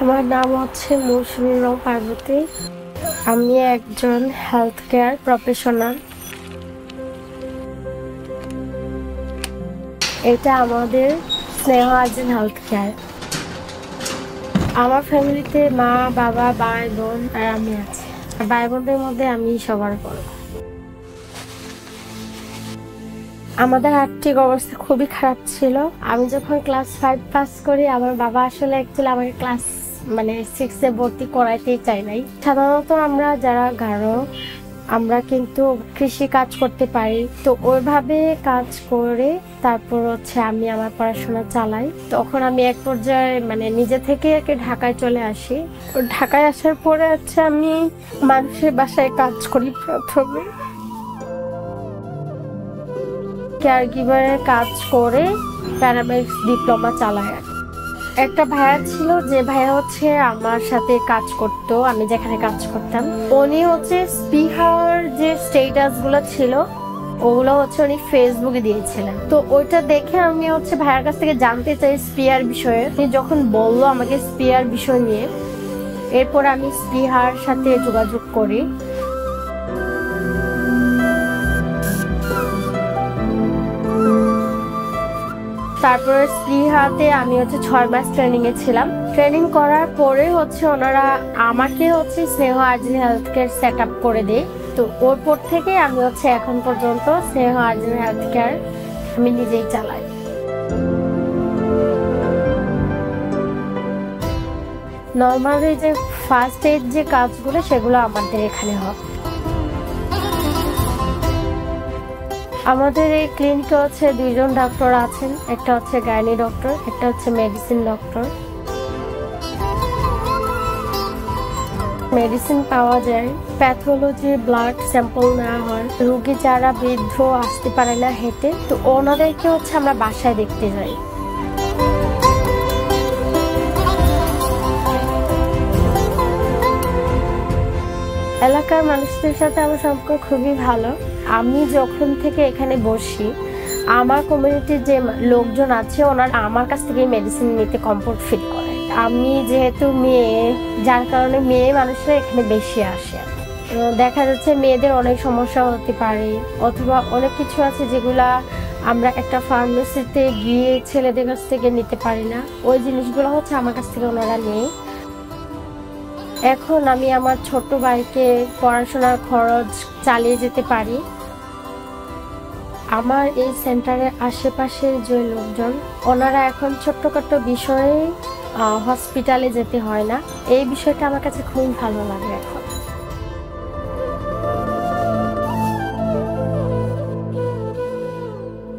আমার নাম হচ্ছে মৌসুমী রং পার্বতী। আমি একজন হেলথ কেয়ার প্রফেশনাল। এটা আমাদের স্নেহ আর্জেন হেলথ কেয়ার। আমার ফ্যামিলিতে মা, বাবা, ভাই, বোন আর আমি আছি। ভাই বোনদের মধ্যে আমি সবার বড়। আমাদের আর্থিক অবস্থা খুবই খারাপ ছিল। আমি যখন ক্লাস 5 পাস করি, আমার বাবা আসলে অ্যাকচুয়ালি আমাকে ক্লাস 6-এ ভর্তি করাইতেই চাই নাই। সাধারণত আমরা যারা গারো, আমরা কিন্তু কৃষি কাজ করতে পারি, তো ওইভাবে কাজ করে তারপর আমি আমার পড়াশোনা চালাই। তখন আমি এক পর্যায়ে নিজে থেকে ঢাকায় চলে আসি। ঢাকায় আসার পরে আমি মানুষের বাসায় কাজ করি। প্রথমে কেয়ার গিভারের কাজ করে প্যারামেডিক্স ডিপ্লোমা চালায়। একটা ভাইয়া ছিল, যে ভাইয়া আমার সাথে কাজ করতো, আমি যেখানে কাজ করতাম। উনি স্পিহার যে স্টেটাস গুলো ছিল ওগুলো উনি ফেসবুকে দিয়েছিলেন। তো ওইটা দেখে আমি ভাইয়ার কাছ থেকে জানতে চাই স্পিহার বিষয়ে। তিনি যখন বললো আমাকে স্পিহার বিষয় নিয়ে, এরপর আমি স্পিহার সাথে যোগাযোগ করি। তারপরে স্পিহাতে আমি 6 মাস ট্রেনিং এ ছিলাম। ট্রেনিং করার পরে ওনারা আমাকে স্নেহ Arjan health care set up করে দেয়। তো ওর পর থেকে আমি এখন পর্যন্ত স্নেহ আর্জেন হেলথ কেয়ার আমি নিজেই চালাই। নর্মালি যে ফার্স্ট এইড যে কাজগুলো, সেগুলো আমাদের এখানে হয়। আমাদের এই ক্লিনিকে 2 জন ডক্টর আছেন। একটা গাইনি ডক্টর, একটা মেডিসিন ডক্টর। মেডিসিন পাওয়া যায়, প্যাথোলজি, ব্লাড স্যাম্পল নেওয়া হয়। রোগী যারা বৃদ্ধ, আসতে পারে না হেঁটে, তো ওনাদেরকে আমরা বাসায় দেখতে যাই। এলাকার মানুষদের সাথে আমার সম্পর্ক খুবই ভালো। আমি যখন থেকে এখানে বসি, আমার কমিউনিটির যে লোকজন আছে ওনারা আমার কাছ থেকে মেডিসিন নিতে কমফোর্ট ফিল করে। আমি যেহেতু মেয়ে, যার কারণে মেয়ে মানুষরা এখানে বেশি আসে। দেখা যাচ্ছে মেয়েদের অনেক সমস্যা হতে পারে, অথবা অনেক কিছু আছে যেগুলা আমরা একটা ফার্মেসিতে গিয়ে ছেলেদের কাছ থেকে নিতে পারি না। ওই জিনিসগুলো আমার কাছ থেকে ওনারা নেই। এখন আমি আমার ছোট ভাইকে পড়াশোনার খরচ চালিয়ে যেতে পারি। আমার এই সেন্টারের আশেপাশের যে লোকজন, ওনারা এখন ছোট্টখাটো বিষয়ে হসপিটালে যেতে হয় না। এই বিষয়টা আমার কাছে খুবই ভালো লাগে এখন।